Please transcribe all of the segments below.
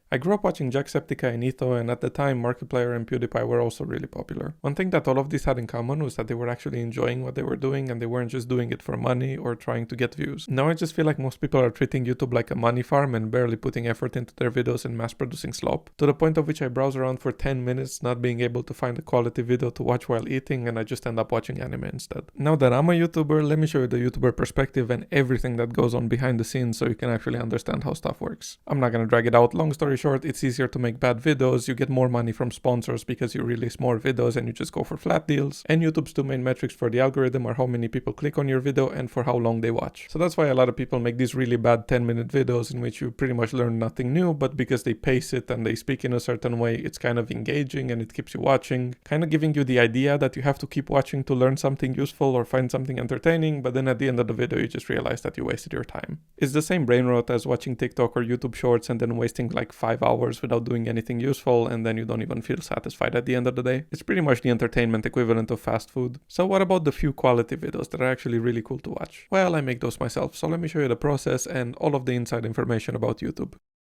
I grew up watching Jacksepticeye and Etho, and at the time Markiplier and PewDiePie were also really popular. One thing that all of these had in common was that they were actually enjoying what they were doing and they weren't just doing it for money or trying to get views. Now I just feel like most people are treating YouTube like a money farm and barely putting effort into their videos and mass producing slop, to the point of which I browse around for 10 minutes not being able to find a quality video to watch while eating, and I just end up watching anime instead. Now that I'm a YouTuber, let me show you the YouTuber perspective and everything that goes on behind the scenes so you can actually understand how stuff works. I'm not gonna drag it out. Long story short, it's easier to make bad videos, you get more money from sponsors because you release more videos and you just go for flat deals, and YouTube's two main metrics for the algorithm are how many people click on your video and for how long they watch. So that's why a lot of people make these really bad 10-minute videos in which you pretty much learn nothing new, but because they pace it and they speak in a certain way, it's kind of engaging and it keeps you watching, kind of giving you the idea that you have to keep watching to learn something useful or find something entertaining, but then at the end of the video you just realize that you wasted your time. It's the same brain rot as watching TikTok or YouTube shorts and then wasting like 5 hours without doing anything useful, and then you don't even feel satisfied at the end of the day. It's pretty much the entertainment equivalent of fast food. So what about the few quality videos that are actually really cool to watch? Well, I make those myself, so let me show you the process and all of the inside information about YouTube.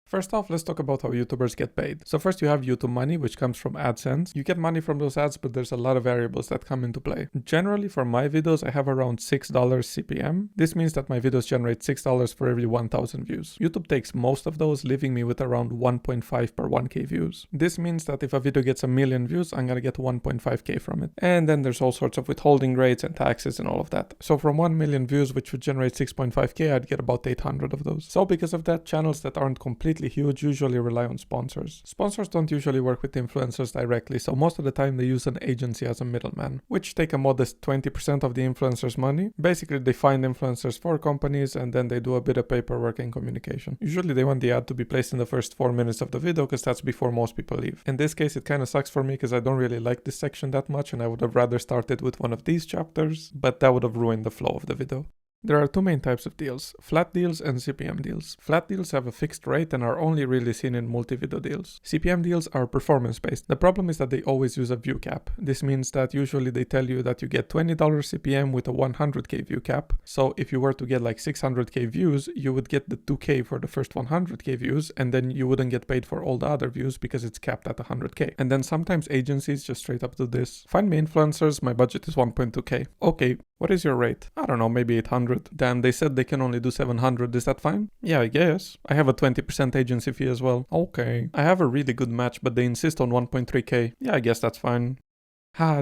First off, let's talk about how YouTubers get paid. So first you have YouTube money, which comes from AdSense. You get money from those ads, but there's a lot of variables that come into play. Generally, for my videos, I have around $6 CPM. This means that my videos generate $6 for every 1,000 views. YouTube takes most of those, leaving me with around 1.5 per 1k views. This means that if a video gets a million views, I'm gonna get 1.5k from it. And then there's all sorts of withholding rates and taxes and all of that. So from 1 million views, which would generate 6.5k, I'd get about 800 of those. So because of that, channels that aren't completely huge usually rely on sponsors. Sponsors don't usually work with influencers directly, so most of the time they use an agency as a middleman, which take a modest 20% of the influencer's money. Basically, they find influencers for companies and then they do a bit of paperwork and communication. Usually they want the ad to be placed in the first 4 minutes of the video because that's before most people leave. In this case, it kind of sucks for me because I don't really like this section that much and I would have rather started with one of these chapters, but that would have ruined the flow of the video. There are two main types of deals, flat deals and CPM deals. Flat deals have a fixed rate and are only really seen in multi-video deals. CPM deals are performance-based. The problem is that they always use a view cap. This means that usually they tell you that you get $20 CPM with a 100k view cap. So if you were to get like 600k views, you would get the 2k for the first 100k views, and then you wouldn't get paid for all the other views because it's capped at 100k. And then sometimes agencies just straight up do this. Find me influencers, my budget is 1.2k. Okay, what is your rate? I don't know, maybe 800. Damn, they said they can only do 700, is that fine? Yeah, I guess. I have a 20% agency fee as well. Okay. I have a really good match, but they insist on 1.3k. Yeah, I guess that's fine.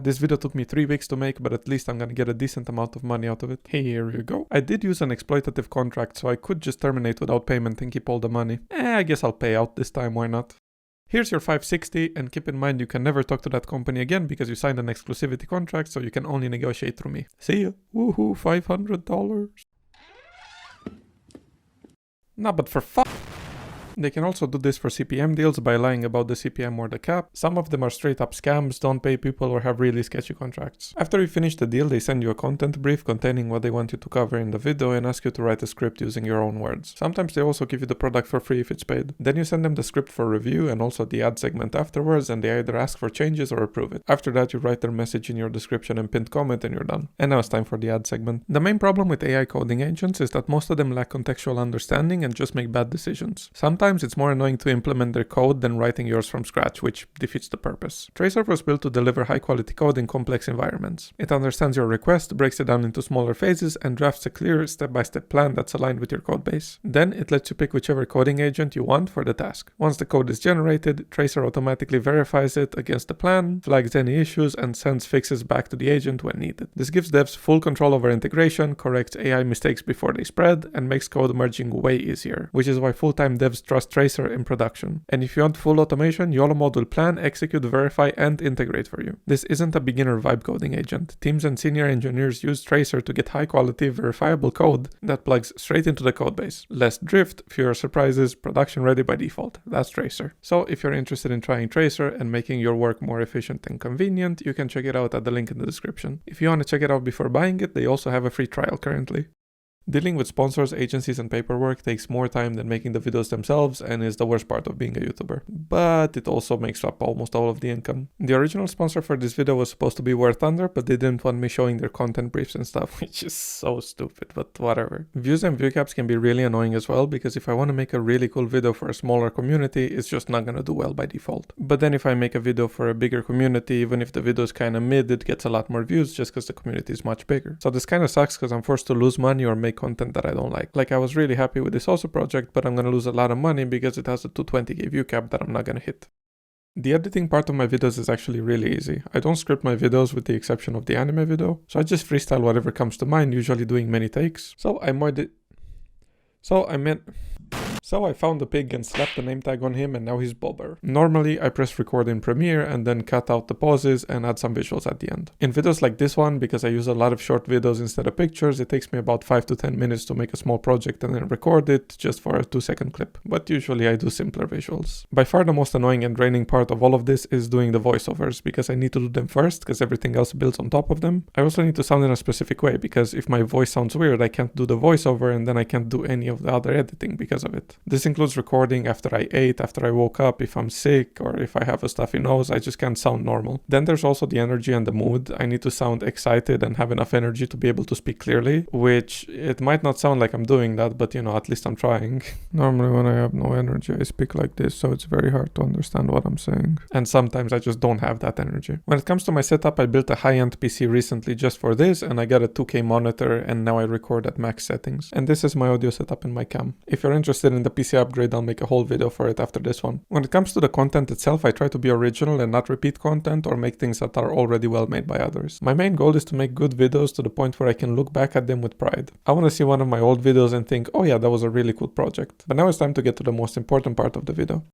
This video took me 3 weeks to make, but at least I'm gonna get a decent amount of money out of it. Hey, here you go. I did use an exploitative contract, so I could just terminate without payment and keep all the money. I guess I'll pay out this time, why not? Here's your 560, and keep in mind you can never talk to that company again because you signed an exclusivity contract, so you can only negotiate through me. See ya. Woohoo, $500. Nah, but for They can also do this for CPM deals by lying about the CPM or the cap. Some of them are straight up scams, don't pay people, or have really sketchy contracts. After you finish the deal, they send you a content brief containing what they want you to cover in the video and ask you to write a script using your own words. Sometimes they also give you the product for free if it's paid. Then you send them the script for review and also the ad segment afterwards, and they either ask for changes or approve it. After that, you write their message in your description and pinned comment and you're done. And now it's time for the ad segment. The main problem with AI coding agents is that most of them lack contextual understanding and just make bad decisions. Sometimes it's more annoying to implement their code than writing yours from scratch, which defeats the purpose. Tracer was built to deliver high-quality code in complex environments. It understands your request, breaks it down into smaller phases, and drafts a clear step-by-step plan that's aligned with your codebase. Then it lets you pick whichever coding agent you want for the task. Once the code is generated, Tracer automatically verifies it against the plan, flags any issues, and sends fixes back to the agent when needed. This gives devs full control over integration, corrects AI mistakes before they spread, and makes code merging way easier, which is why full-time devs trust Tracer in production. And if you want full automation, YOLO Mode will plan, execute, verify, and integrate for you. This isn't a beginner vibe coding agent. Teams and senior engineers use Tracer to get high quality, verifiable code that plugs straight into the codebase. Less drift, fewer surprises, production ready by default. That's Tracer. So if you're interested in trying Tracer and making your work more efficient and convenient, you can check it out at the link in the description. If you want to check it out before buying it, they also have a free trial currently. Dealing with sponsors, agencies, and paperwork takes more time than making the videos themselves and is the worst part of being a YouTuber. But it also makes up almost all of the income. The original sponsor for this video was supposed to be War Thunder, but they didn't want me showing their content briefs and stuff, which is so stupid, but whatever. Views and view caps can be really annoying as well, because if I want to make a really cool video for a smaller community, it's just not gonna do well by default. But then if I make a video for a bigger community, even if the video is kinda mid, it gets a lot more views just because the community is much bigger. So this kinda sucks because I'm forced to lose money or make content that I don't like. Like, I was really happy with this also project, but I'm gonna lose a lot of money because it has a 220k view cap that I'm not gonna hit. The editing part of my videos is actually really easy. I don't script my videos with the exception of the anime video, so I just freestyle whatever comes to mind, usually doing many takes. So I found the pig and slapped the name tag on him, and now he's Bobber. Normally, I press record in Premiere and then cut out the pauses and add some visuals at the end. In videos like this one, because I use a lot of short videos instead of pictures, it takes me about 5 to 10 minutes to make a small project and then record it just for a 2-second clip. But usually I do simpler visuals. By far the most annoying and draining part of all of this is doing the voiceovers, because I need to do them first because everything else builds on top of them. I also need to sound in a specific way, because if my voice sounds weird, I can't do the voiceover and then I can't do any of the other editing because of it. This includes recording after I ate, after I woke up, if I'm sick, or if I have a stuffy nose, I just can't sound normal. Then there's also the energy and the mood. I need to sound excited and have enough energy to be able to speak clearly, which it might not sound like I'm doing that, but at least I'm trying. Normally when I have no energy, I speak like this, so it's very hard to understand what I'm saying. And sometimes I just don't have that energy. When it comes to my setup, I built a high-end PC recently just for this, and I got a 2K monitor, and now I record at max settings. And this is my audio setup in my cam. If you're interested in the PC upgrade, I'll make a whole video for it after this one. When it comes to the content itself, I try to be original and not repeat content or make things that are already well made by others. My main goal is to make good videos to the point where I can look back at them with pride. I want to see one of my old videos and think, oh yeah, that was a really cool project. But now it's time to get to the most important part of the video.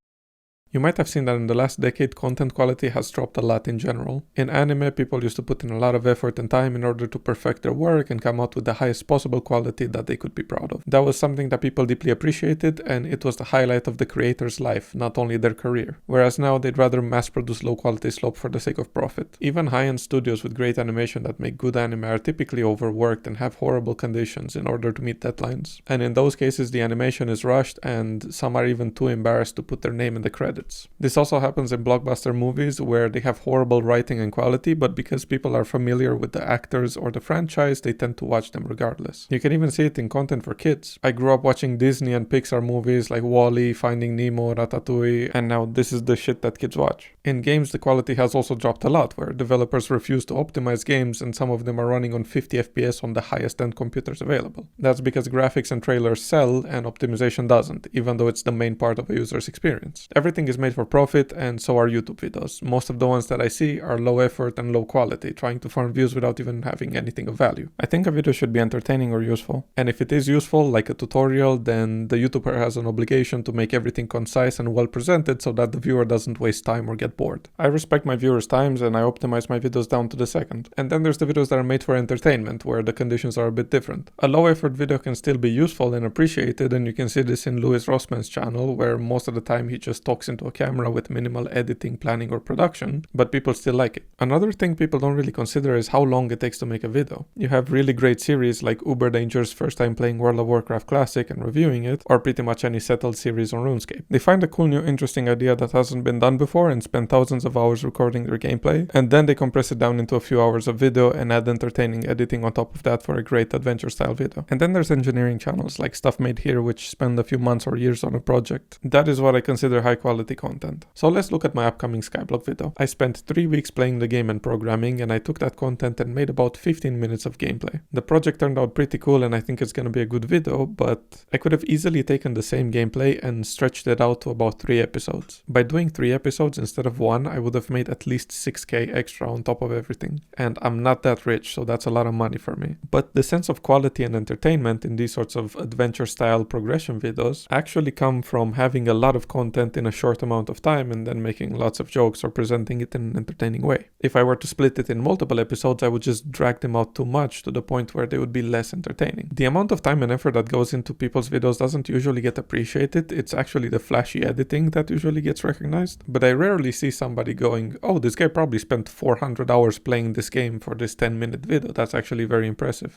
You might have seen that in the last decade, content quality has dropped a lot in general. In anime, people used to put in a lot of effort and time in order to perfect their work and come out with the highest possible quality that they could be proud of. That was something that people deeply appreciated, and it was the highlight of the creator's life, not only their career. Whereas now, they'd rather mass-produce low-quality slop for the sake of profit. Even high-end studios with great animation that make good anime are typically overworked and have horrible conditions in order to meet deadlines. And in those cases, the animation is rushed, and some are even too embarrassed to put their name in the credits. This also happens in blockbuster movies where they have horrible writing and quality, but because people are familiar with the actors or the franchise, they tend to watch them regardless. You can even see it in content for kids. I grew up watching Disney and Pixar movies like WALL-E, Finding Nemo, Ratatouille, and now this is the shit that kids watch. In games, the quality has also dropped a lot, where developers refuse to optimize games and some of them are running on 50 FPS on the highest end computers available. That's because graphics and trailers sell and optimization doesn't, even though it's the main part of a user's experience. Everything is made for profit, and so are YouTube videos. Most of the ones that I see are low effort and low quality, trying to farm views without even having anything of value. I think a video should be entertaining or useful. And if it is useful, like a tutorial, then the YouTuber has an obligation to make everything concise and well presented so that the viewer doesn't waste time or get bored. I respect my viewers' times and I optimize my videos down to the second. And then there's the videos that are made for entertainment, where the conditions are a bit different. A low effort video can still be useful and appreciated, and you can see this in Louis Rossman's channel, where most of the time he just talks into a camera with minimal editing, planning, or production, but people still like it. Another thing people don't really consider is how long it takes to make a video. You have really great series like Uber Danger's first time playing World of Warcraft Classic and reviewing it, or pretty much any settled series on RuneScape. They find a cool new interesting idea that hasn't been done before and spend thousands of hours recording their gameplay, and then they compress it down into a few hours of video and add entertaining editing on top of that for a great adventure style video. And then there's engineering channels like Stuff Made Here, which spend a few months or years on a project. That is what I consider high quality content. So let's look at my upcoming Skyblock video. I spent 3 weeks playing the game and programming, and I took that content and made about 15 minutes of gameplay. The project turned out pretty cool and I think it's gonna be a good video, but I could have easily taken the same gameplay and stretched it out to about 3 episodes. By doing 3 episodes instead of 1, I would have made at least 6k extra on top of everything. And I'm not that rich, so that's a lot of money for me. But the sense of quality and entertainment in these sorts of adventure style progression videos actually come from having a lot of content in a short amount of time and then making lots of jokes or presenting it in an entertaining way. If I were to split it in multiple episodes, I would just drag them out too much to the point where they would be less entertaining. The amount of time and effort that goes into people's videos doesn't usually get appreciated. It's actually the flashy editing that usually gets recognized. But I rarely see somebody going, oh, this guy probably spent 400 hours playing this game for this 10-minute video. That's actually very impressive.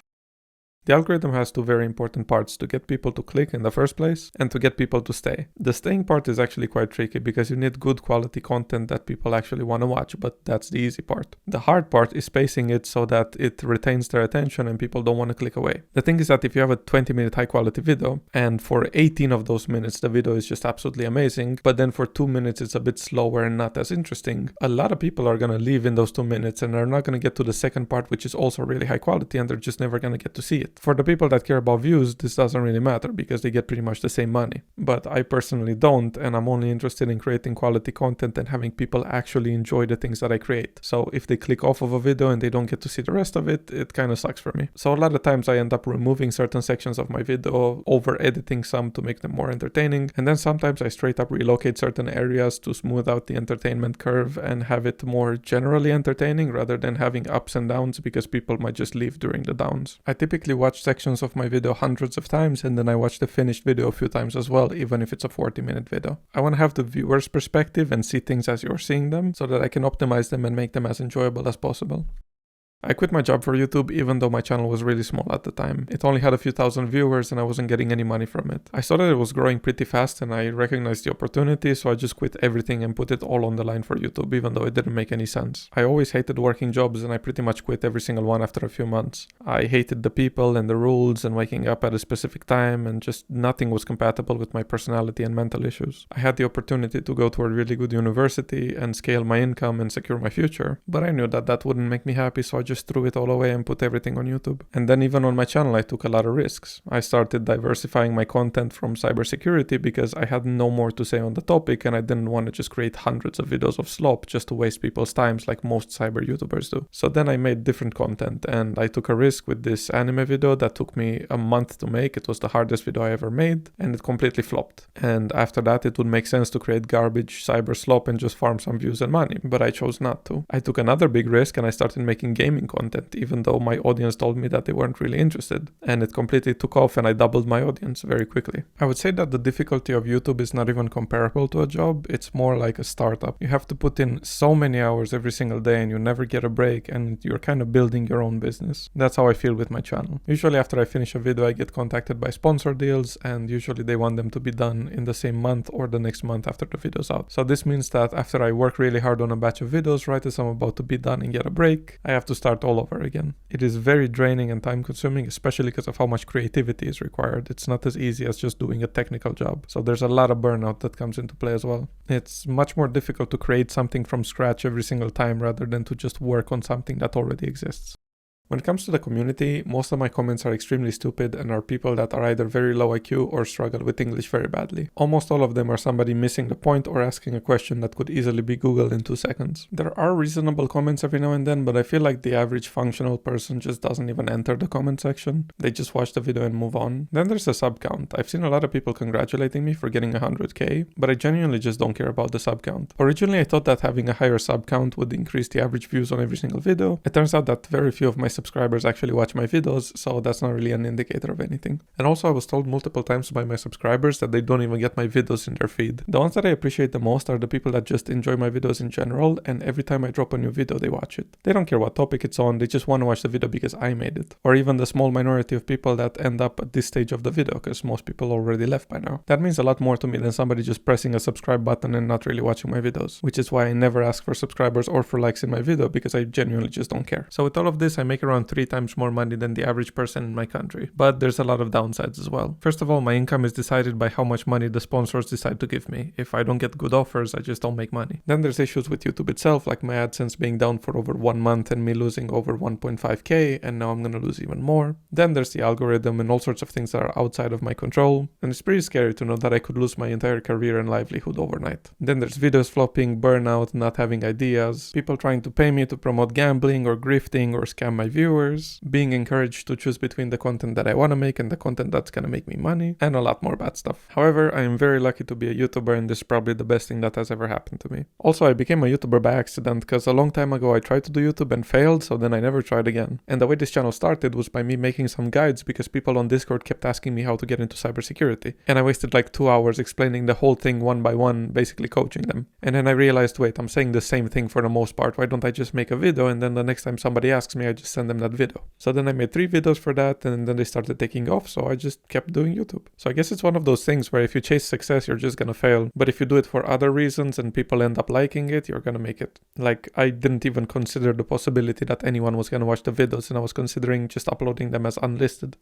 The algorithm has two very important parts: to get people to click in the first place and to get people to stay. The staying part is actually quite tricky because you need good quality content that people actually want to watch, but that's the easy part. The hard part is spacing it so that it retains their attention and people don't want to click away. The thing is that if you have a 20-minute high quality video and for 18 of those minutes the video is just absolutely amazing, but then for 2 minutes it's a bit slower and not as interesting, a lot of people are going to leave in those 2 minutes and they're not going to get to the second part, which is also really high quality, and they're just never going to get to see it. For the people that care about views, this doesn't really matter because they get pretty much the same money. But I personally don't, and I'm only interested in creating quality content and having people actually enjoy the things that I create. So if they click off of a video and they don't get to see the rest of it, it kind of sucks for me. So a lot of times I end up removing certain sections of my video, over editing some to make them more entertaining, and then sometimes I straight up relocate certain areas to smooth out the entertainment curve and have it more generally entertaining rather than having ups and downs because people might just leave during the downs. I typically watch sections of my video hundreds of times, and then I watch the finished video a few times as well, even if it's a 40-minute video. I want to have the viewer's perspective and see things as you're seeing them so that I can optimize them and make them as enjoyable as possible. I quit my job for YouTube even though my channel was really small at the time. It only had a few thousand viewers and I wasn't getting any money from it. I saw that it was growing pretty fast and I recognized the opportunity, so I just quit everything and put it all on the line for YouTube, even though it didn't make any sense. I always hated working jobs and I pretty much quit every single one after a few months. I hated the people and the rules and waking up at a specific time, and just nothing was compatible with my personality and mental issues. I had the opportunity to go to a really good university and scale my income and secure my future, but I knew that that wouldn't make me happy, so I just threw it all away and put everything on YouTube. And then even on my channel I took a lot of risks. I started diversifying my content from cybersecurity because I had no more to say on the topic and I didn't want to just create hundreds of videos of slop just to waste people's times like most cyber YouTubers do. So then I made different content, and I took a risk with this anime video that took me a month to make. It was the hardest video I ever made and it completely flopped. And after that it would make sense to create garbage cyber slop and just farm some views and money, but I chose not to. I took another big risk and I started making gaming content, even though my audience told me that they weren't really interested, and it completely took off and I doubled my audience very quickly. I would say that the difficulty of YouTube is not even comparable to a job. It's more like a startup. You have to put in so many hours every single day and you never get a break, and you're kind of building your own business. That's how I feel with my channel. Usually after I finish a video I get contacted by sponsor deals, and usually they want them to be done in the same month or the next month after the video's out. So this means that after I work really hard on a batch of videos, right as I'm about to be done and get a break, I have to start all over again. It is very draining and time consuming, especially because of how much creativity is required. It's not as easy as just doing a technical job. So there's a lot of burnout that comes into play as well. It's much more difficult to create something from scratch every single time rather than to just work on something that already exists. When it comes to the community, most of my comments are extremely stupid and are people that are either very low IQ or struggle with English very badly. Almost all of them are somebody missing the point or asking a question that could easily be Googled in 2 seconds. There are reasonable comments every now and then, but I feel like the average functional person just doesn't even enter the comment section. They just watch the video and move on. Then there's the sub count. I've seen a lot of people congratulating me for getting 100k, but I genuinely just don't care about the sub count. Originally I thought that having a higher sub count would increase the average views on every single video. It turns out that very few of my subscribers actually watch my videos, so that's not really an indicator of anything. And also I was told multiple times by my subscribers that they don't even get my videos in their feed. The ones that I appreciate the most are the people that just enjoy my videos in general, and every time I drop a new video they watch it. They don't care what topic it's on, they just want to watch the video because I made it. Or even the small minority of people that end up at this stage of the video, because most people already left by now. That means a lot more to me than somebody just pressing a subscribe button and not really watching my videos, which is why I never ask for subscribers or for likes in my video, because I genuinely just don't care. So with all of this I make around 3 times more money than the average person in my country. But there's a lot of downsides as well. First of all, my income is decided by how much money the sponsors decide to give me. If I don't get good offers, I just don't make money. Then there's issues with YouTube itself, like my AdSense being down for over 1 month and me losing over 1.5k, and now I'm gonna lose even more. Then there's the algorithm and all sorts of things that are outside of my control, and it's pretty scary to know that I could lose my entire career and livelihood overnight. Then there's videos flopping, burnout, not having ideas, people trying to pay me to promote gambling or grifting or scam my viewers, being encouraged to choose between the content that I want to make and the content that's gonna make me money, and a lot more bad stuff. However, I am very lucky to be a YouTuber, and this is probably the best thing that has ever happened to me. Also, I became a YouTuber by accident because a long time ago I tried to do YouTube and failed, so then I never tried again. And the way this channel started was by me making some guides because people on Discord kept asking me how to get into cybersecurity, and I wasted like 2 hours explaining the whole thing one by one, basically coaching them. And then I realized, wait, I'm saying the same thing for the most part, why don't I just make a video and then the next time somebody asks me I just send send them that video. So then I made 3 videos for that, and then they started taking off, so I just kept doing YouTube. So I guess it's one of those things where if you chase success, you're just gonna fail. But if you do it for other reasons and people end up liking it, you're gonna make it. Like, I didn't even consider the possibility that anyone was gonna watch the videos, and I was considering just uploading them as unlisted.